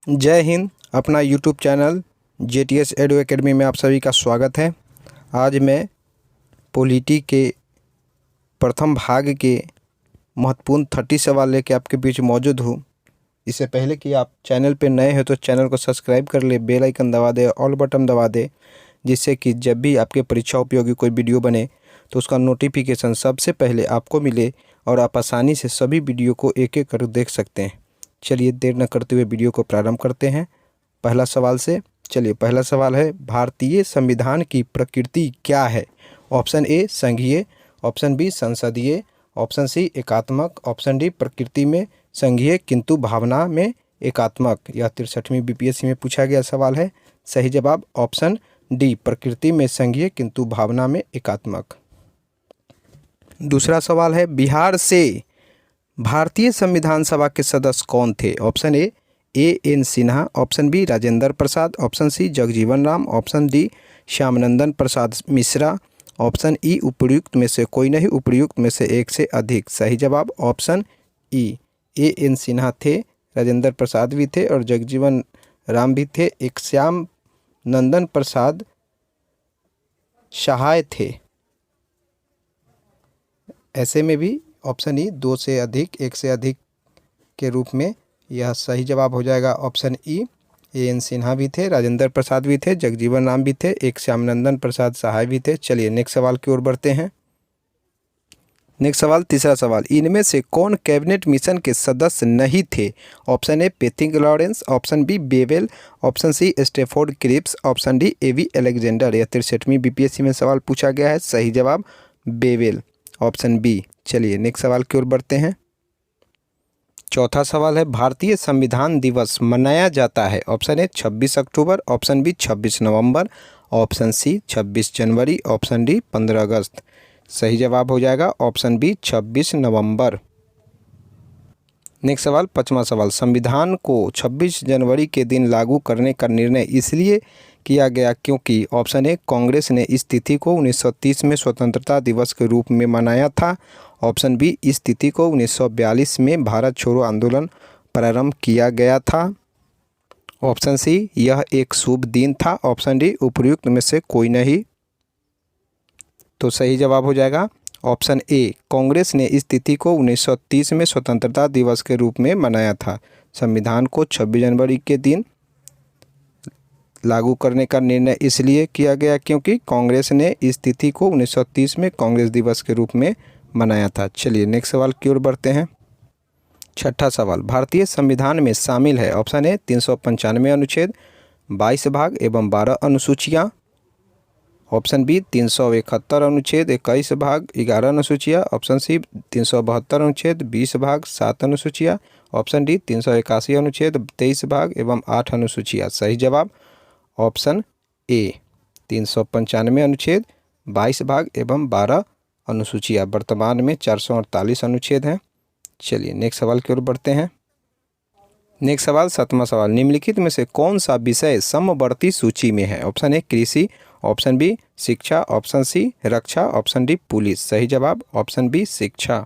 जय हिंद। अपना YouTube channel JTS एडु academy में आप सभी का स्वागत है। आज मैं पॉलिटी के प्रथम भाग के महत्वपूर्ण 30 सवाल लेके आपके बीच मौजूद हूँ। इससे पहले कि आप चैनल पे नए हो तो चैनल को सब्सक्राइब कर ले, बेल आइकन दबा दे, ऑल बटन दबा दे, जिससे कि जब भी आपके परीक्षा उपयोगी कोई वीडियो बने तो उसका नोटिफिकेशन सबसे पहले आपको मिले और आप आसानी से सभी वीडियो को एक एक कर देख सकते हैं। चलिए देर न करते हुए वीडियो को प्रारंभ करते हैं पहला सवाल से। चलिए पहला सवाल है, भारतीय संविधान की प्रकृति क्या है? ऑप्शन ए संघीय, ऑप्शन बी संसदीय, ऑप्शन सी एकात्मक, ऑप्शन डी प्रकृति में संघीय किंतु भावना में एकात्मक। यह 63वीं BPSC में पूछा गया सवाल है। सही जवाब ऑप्शन डी, प्रकृति में संघीय किंतु भावना में एकात्मक। दूसरा सवाल है, बिहार से भारतीय संविधान सभा के सदस्य कौन थे? Option A AN Sinha, option B Rajendra Prasad, option C Jagjivan Ram, option D Shyamnandan Prasad Mishra, option E उपर्युक्त में से कोई नहीं, उपर्युक्त में से एक से अधिक। सही जवाब ऑप्शन ई, AN सिन्हा थे, राजेंद्र प्रसाद भी थे और जगजीवन राम भी थे। एक श्याम नंदन प्रसाद सहाय थे। ऐसे में भी ऑप्शन ई, 2 से अधिक, 1 से अधिक के रूप में यह सही जवाब हो जाएगा ऑप्शन ई। AN सिन्हा भी थे, राजेंद्र प्रसाद भी थे, जगजीवन राम भी थे, एक श्यामनंदन प्रसाद सहाय भी थे। चलिए नेक्स्ट सवाल की ओर बढ़ते हैं। नेक्स्ट सवाल, तीसरा सवाल, इनमें से कौन कैबिनेट मिशन के सदस्य नहीं थे? Option A Pethick Lawrence, option B Wavell, option C Stafford Cripps, option D AV Alexander. यह 63वीं BPSC में सवाल पूछा गया है। सही जवाब बेवेल, ऑप्शन बी। चलिए नेक्स्ट सवाल की ओर बढ़ते हैं। चौथा सवाल है, भारतीय संविधान दिवस मनाया जाता है? ऑप्शन ए 26 अक्टूबर, ऑप्शन बी 26 नवंबर, ऑप्शन सी 26 जनवरी, ऑप्शन डी 15 अगस्त। सही जवाब हो जाएगा ऑप्शन बी 26 नवंबर। नेक्स्ट सवाल, पांचवा सवाल, संविधान को 26 जनवरी के दिन लागू करने का निर्णय इसलिए किया गया क्योंकि ऑप्शन ए कांग्रेस ने इस तिथि को 1930 में स्वतंत्रता दिवस के रूप में मनाया था, ऑप्शन बी इस तिथि को 1942 में भारत छोड़ो आंदोलन प्रारंभ किया गया था, ऑप्शन सी यह एक शुभ दिन था, ऑप्शन डी उपर्युक्त में से कोई नहीं। तो सही जवाब हो जाएगा ऑप्शन ए, कांग्रेस ने इस तिथि को 1930 में स्वतंत्रता दिवस के रूप में मनाया था। संविधान को 26 जनवरी के दिन लागू करने का निर्णय इसलिए किया गया क्योंकि कांग्रेस ने इस तिथि को 1930 में कांग्रेस दिवस के रूप में मनाया था। चलिए नेक्स्ट सवाल की ओर बढ़ते हैं। छठा सवाल, भारतीय संविधान में शामिल है? ऑप्शन ए 395 अनुच्छेद, 22 भाग एवं 12 अनुसूचियाँ, ऑप्शन बी 371 अनुच्छेद, 21 भाग 11 अनुसूचियाँ, ऑप्शन सी 372 अनुच्छेद, 20 भाग 7 अनुसूचियाँ, ऑप्शन डी 381 अनुच्छेद, 23 भाग एवं 8 अनुसूचियाँ। सही जवाब ऑप्शन ए, 395 अनुच्छेद, 22 भाग एवं 12 अनुसूचियाँ। वर्तमान में 448 अनुच्छेद हैं। चलिए नेक्स्ट सवाल की ओर बढ़ते हैं। नेक्स्ट सवाल, सातवां सवाल, निम्नलिखित में से कौन सा विषय समवर्ती सूची में है? ऑप्शन ए कृषि, ऑप्शन बी शिक्षा, ऑप्शन सी रक्षा, ऑप्शन डी पुलिस। सही जवाब ऑप्शन बी शिक्षा।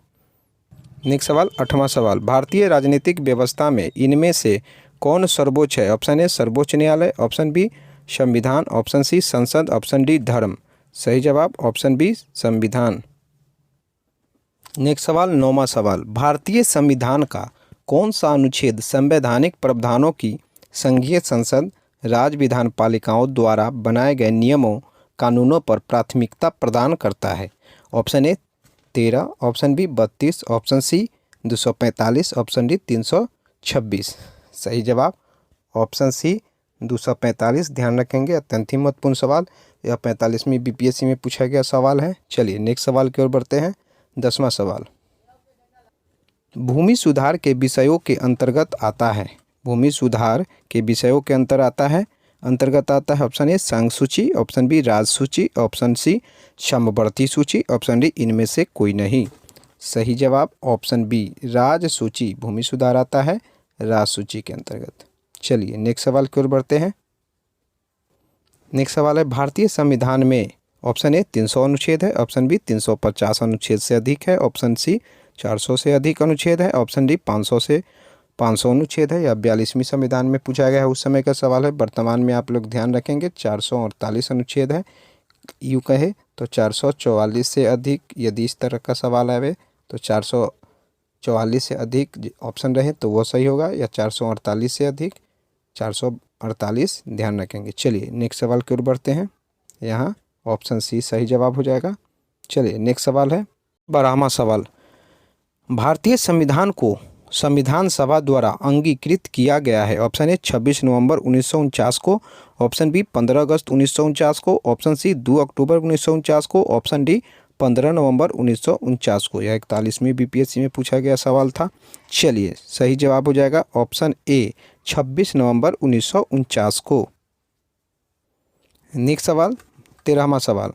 नेक्स्ट सवाल, आठवां सवाल, भारतीय राजनीतिक व्यवस्था में इनमें से कौन सर्वोच्च है? ऑप्शन ए सर्वोच्च न्यायालय, ऑप्शन बी संविधान, ऑप्शन सी संसद, ऑप्शन डी धर्म। सही जवाब ऑप्शन बी संविधान। नेक्स्ट सवाल, नौवां सवाल, भारतीय संविधान का कौन सा अनुच्छेद संवैधानिक प्रावधानों की संघीय संसद, राज्य विधान पालिकाओं द्वारा बनाए गए नियमों कानूनों पर प्राथमिकता प्रदान करता है? Option A 13, option B 32, option C 245, option D 326। सही जवाब ऑप्शन सी 245। ध्यान रखेंगे, अत्यंत ही महत्वपूर्ण सवाल, यह 45वीं BPSC में पूछा गया सवाल है। चलिए नेक्स्ट सवाल की ओर बढ़ते हैं। 10वां सवाल, भूमि सुधार के विषयों के अंतर्गत आता है? भूमि सुधार के विषयों के अंतर्गत आता है ऑप्शन ए संघ सूची, ऑप्शन बी राज सूची, ऑप्शन सी समवर्ती सूची, ऑप्शन डी इनमें से कोई नहीं। सही जवाब ऑप्शन बी राज सूची, भूमि सुधार आता है राज सूची के अंतर्गत। चलिए नेक्स्ट सवाल की ओर बढ़ते हैं। नेक्स्ट सवाल है, भारतीय संविधान में ऑप्शन ए 300 अनुच्छेद है, ऑप्शन बी 350 अनुच्छेद से अधिक है, ऑप्शन सी 400 से अधिक अनुच्छेद है, ऑप्शन डी 500 अनुच्छेद है। यह 42वीं संविधान में पूछा गया है, उस समय का सवाल है। वर्तमान में आप लोग ध्यान रखेंगे 448 अनुच्छेद है। यूँ कहे तो 444 से अधिक, यदि इस तरह का सवाल आवे तो 444 से अधिक ऑप्शन रहे तो वो सही होगा, या 448 से अधिक, 448 ध्यान रखेंगे। चलिए नेक्स्ट सवाल की ओर बढ़ते हैं। यहाँ ऑप्शन सी सही जवाब हो जाएगा। चलिए नेक्स्ट सवाल है 12वां सवाल। भारतीय संविधान को संविधान सभा द्वारा अंगीकृत किया गया है। ऑप्शन ए 26 नवंबर 1949 को, ऑप्शन बी 15 अगस्त 1949 को, ऑप्शन सी 2 अक्टूबर 1949 को, ऑप्शन डी 15 नवंबर 1949 को। यह 41वीं बीपीएससी में पूछा गया सवाल था। चलिए सही जवाब हो जाएगा ऑप्शन ए 26 नवंबर 1949 को। नेक्स्ट सवाल 13वां सवाल।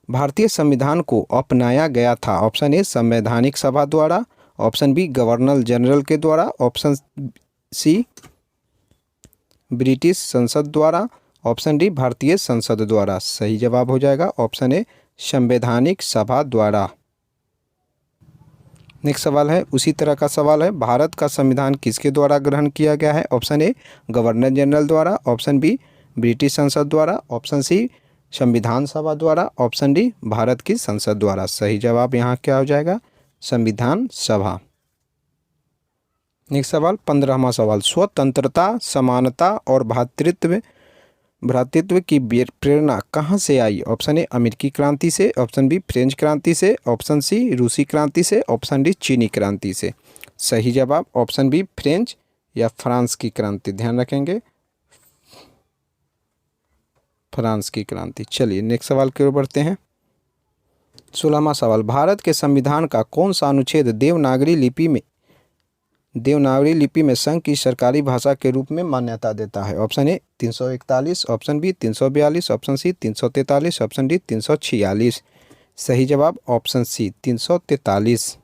भारतीय संविधान को अपनाया गया था। ऑप्शन ए संवैधानिक सभा द्वारा, ऑप्शन बी गवर्नर जनरल के द्वारा, ऑप्शन सी ब्रिटिश संसद द्वारा, ऑप्शन डी भारतीय संसद द्वारा। सही जवाब हो जाएगा ऑप्शन ए संवैधानिक सभा द्वारा। नेक्स्ट सवाल है उसी तरह का सवाल है। भारत का संविधान किसके द्वारा ग्रहण किया गया है। ऑप्शन ए गवर्नर जनरल द्वारा, ऑप्शन बी ब्रिटिश संसद द्वारा, ऑप्शन सी संविधान सभा द्वारा, ऑप्शन डी भारत की संसद द्वारा। सही जवाब यहाँ क्या हो जाएगा संविधान सभा। नेक्स्ट सवाल 15वां सवाल। स्वतंत्रता, समानता और भ्रातृत्व की प्रेरणा कहाँ से आई। ऑप्शन ए अमेरिकी क्रांति से, ऑप्शन बी फ्रेंच क्रांति से, ऑप्शन सी रूसी क्रांति से, ऑप्शन डी चीनी क्रांति से। सही जवाब ऑप्शन बी फ्रेंच या फ्रांस की क्रांति। ध्यान रखेंगे फ्रांस की क्रांति। चलिए नेक्स्ट सवाल की ओर बढ़ते हैं। 16वां सवाल। भारत के संविधान का कौन सा अनुच्छेद देवनागरी लिपि में संघ की सरकारी भाषा के रूप में मान्यता देता है। Option A 341, option B 342, option C 343, option D 346। सही जवाब ऑप्शन सी 343।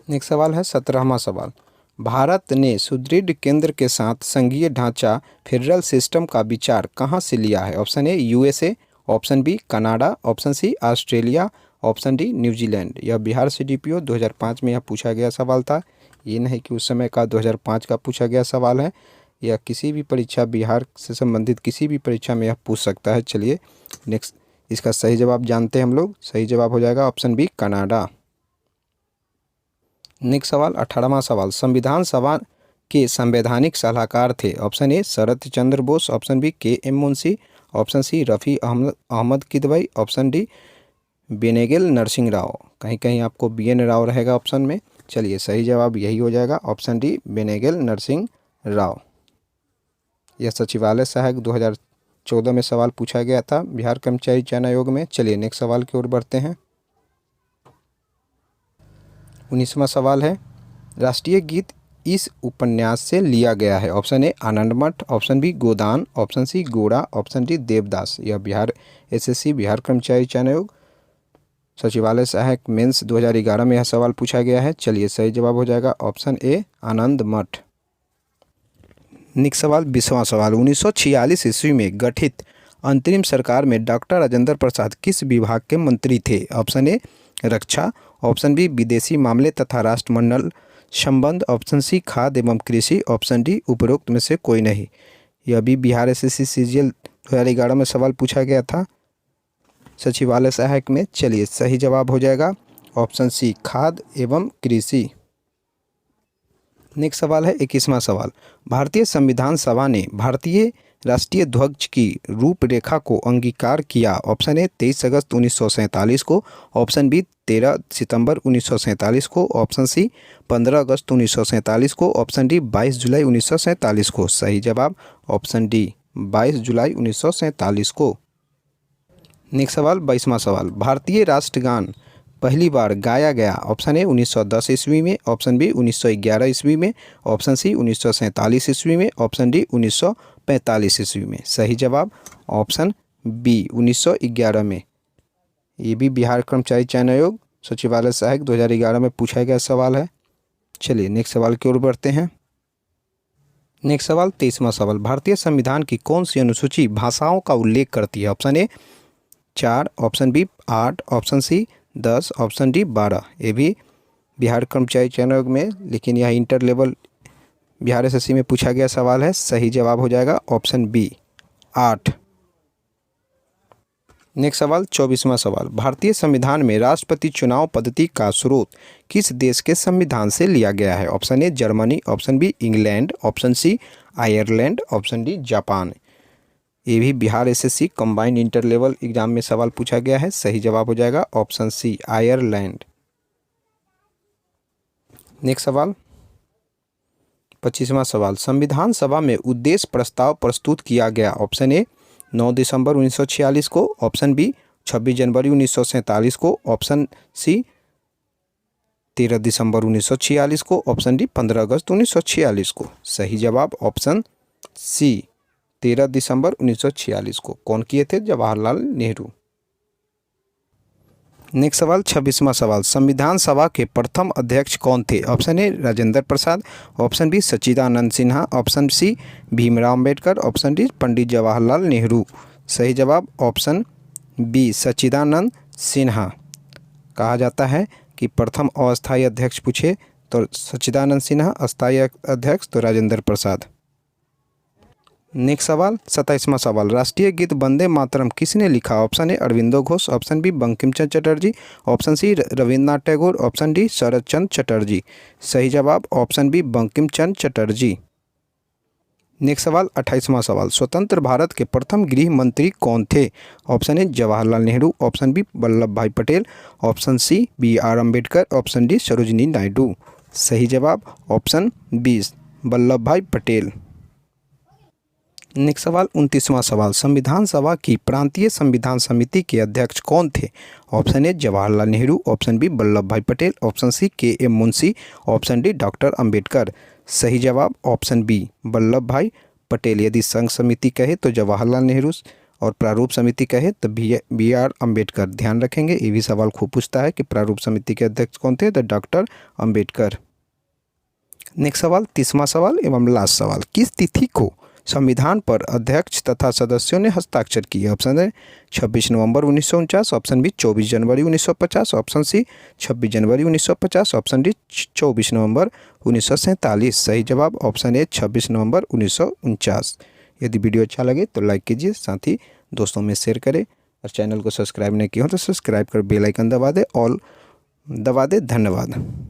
नेक्स्ट सवाल है 17वां सवाल। भारत ने सुदृढ़ केंद्र के साथ संघीय ढांचा फेडरल सिस्टम का विचार कहाँ से लिया है। Option A USA, option B Canada, option C Australia, option D New Zealand. यह बिहार सीडीपीओ 2005 में यह पूछा गया सवाल था। ये नहीं कि उस समय का 2005 का पूछा गया सवाल है। यह किसी भी परीक्षा, बिहार से संबंधित किसी भी परीक्षा में यह पूछ सकता है। चलिए नेक्स्ट इसका सही जवाब जानते हैं हम लोग। सही जवाब हो जाएगा ऑप्शन बी कनाडा। नेक्स्ट सवाल 18वां सवाल। संविधान सभा के संवैधानिक सलाहकार थे। Option A Sharat Chandra Bose, option B K M. Munshi, option C Rafi Ahmed Kidwai, option D Benegal Narsing Rau. कहीं कहीं आपको BN राव रहेगा ऑप्शन में। चलिए सही जवाब यही हो जाएगा ऑप्शन डी बेनेगल नरसिंह राव। यह सचिवालय सहायक 2014 में सवाल पूछा गया था बिहार कर्मचारी चयन आयोग में। चलिए नेक्स्ट सवाल की ओर बढ़ते हैं। 19वां सवाल है। राष्ट्रीय गीत इस उपन्यास से लिया गया है। ऑप्शन ए आनंद मठ, ऑप्शन बी गोदान, ऑप्शन सी गोरा, ऑप्शन डी देवदास। यह बिहार SSC बिहार कर्मचारी चयन आयोग सचिवालय सहायक मेंस 2011 में यह सवाल पूछा गया है। चलिए सही जवाब हो जाएगा ऑप्शन ए आनंद मठ। नेक्स्ट सवाल 20वां सवाल। 1946 ईस्वी में गठित अंतरिम सरकार में डॉक्टर राजेंद्र प्रसाद किस विभाग के मंत्री थे। ऑप्शन ए रक्षा, ऑप्शन बी विदेशी मामले तथा राष्ट्रमंडल संबंध, ऑप्शन सी खाद्य एवं कृषि, ऑप्शन डी उपरोक्त में से कोई नहीं। यह भी बिहार SSC CGL 2011 में सवाल पूछा गया था सचिवालय सहायक में। चलिए सही जवाब हो जाएगा ऑप्शन सी खाद्य एवं कृषि। नेक्स्ट सवाल है 21वां सवाल। भारतीय संविधान सभा ने भारतीय राष्ट्रीय ध्वज की रूपरेखा को अंगीकार किया। ऑप्शन ए 23 अगस्त 1947 को, ऑप्शन बी 13 सितंबर 1947 को, ऑप्शन सी 15 अगस्त 1947 को, ऑप्शन डी 22 जुलाई 1947 को। सही जवाब ऑप्शन डी 22 जुलाई 1947 को। नेक्स्ट सवाल 22वां सवाल। भारतीय राष्ट्रगान पहली बार गाया गया। ऑप्शन ए 1910 ईस्वी में, ऑप्शन बी 1911 ईस्वी में, ऑप्शन सी 1947 ईस्वी में, ऑप्शन डी 1945 ईस्वी में। सही जवाब ऑप्शन बी 1911 में। ये भी बिहार कर्मचारी चयन आयोग सचिवालय सहायक 2011 में पूछा गया सवाल है। चलिए नेक्स्ट सवाल की ओर बढ़ते हैं। नेक्स्ट सवाल 23वां सवाल। भारतीय संविधान की कौन सी अनुसूची भाषाओं का उल्लेख करती है। Option A 4, option B 8, option C 10, option D 12। ये भी बिहार कर्मचारी चयन आयोग में, लेकिन यह इंटर लेवल बिहार एसएससी में पूछा गया सवाल है। सही जवाब हो जाएगा ऑप्शन बी 8। नेक्स्ट सवाल 24वां सवाल, भारतीय संविधान में राष्ट्रपति चुनाव पद्धति का स्रोत किस देश के संविधान से लिया गया है? Option A Germany, option B England, option C Ireland, option D Japan. ये भी Bihar SSC combined inter level exam में सवाल पूछा गया है। सही जवाब हो जाएगा ऑप्शन सी आयरलैंड। नेक्स्ट सवाल 25वां सवाल, संविधान सभा में उद्देश्य प्रस्ताव प्रस्तुत किया गया। ऑप्शन ए 9 दिसंबर 1946 को, ऑप्शन बी 26 जनवरी 1947 को, ऑप्शन सी 13 दिसंबर 1946 को, ऑप्शन डी 15 अगस्त 1946 को। सही जवाब ऑप्शन सी 13 दिसंबर 1946 को। कौन किए थे? जवाहरलाल नेहरू। नेक्स्ट सवाल 26वां सवाल, संविधान सभा के प्रथम अध्यक्ष कौन थे? Option A Rajendra Prasad, option B Sachchidanand Sinha, option C Bhimrao Ambedkar, option D Pandit Jawaharlal Nehru. सही जवाब ऑप्शन बी सच्चिदानंद सिन्हा। कहा जाता है कि प्रथम अस्थायी अध्यक्ष पूछे तो सच्चिदानंद सिन्हा, अस्थायी अध्यक्ष तो राजेंद्र प्रसाद। नेक्स्ट सवाल 27वां सवाल, राष्ट्रीय गीत वंदे मातरम किसने लिखा? Option A Aurobindo Ghosh, option B Bankim Chandra Chatterjee, option C Rabindranath Tagore, option D Sharat Chandra Chatterjee. सही जवाब option B Bankim Chandra Chatterjee. Next सवाल 28वां सवाल, स्वतंत्र भारत के प्रथम गृह मंत्री कौन थे? Option A Jawaharlal Nehru, option B Vallabh bhai Patel, option C BR Ambedkar, option D Sarojini Naidu. सही जवाब option B Vallabh bhai Patel. Next सवाल 29वां सवाल, संविधान सभा की प्रांतीय संविधान समिति के अध्यक्ष कौन थे? Option A Jawaharlal Nehru, option B Vallabh bhai Patel, option C KM Munshi, option D doctor Ambedkar. सही जवाब ऑप्शन बी वल्लभ भाई पटेल। यदि संघ समिति कहे तो जवाहरलाल नेहरू और प्रारूप समिति कहे तो BR अम्बेडकर। ध्यान रखेंगे, ये भी सवाल खूब पूछता है कि प्रारूप समिति के अध्यक्ष कौन थे? तो डॉक्टर अंबेडकर। नेक्स्ट सवाल 30वां सवाल एवं लास्ट सवाल, किस तिथि को संविधान पर अध्यक्ष तथा सदस्यों ने हस्ताक्षर किए? ऑप्शन है 26 नवंबर 1949, ऑप्शन बी 24 जनवरी 1950, ऑप्शन सी 26 जनवरी 1950, ऑप्शन डी 24 नवंबर 1947। सही जवाब ऑप्शन ए 26 नवंबर 1949। यदि वीडियो अच्छा लगे तो लाइक कीजिए, साथ ही दोस्तों में शेयर करें और चैनल को सब्सक्राइब नहीं किया हो तो सब्सक्राइब कर बेल आइकन दबा दे, ऑल दबा दे। धन्यवाद।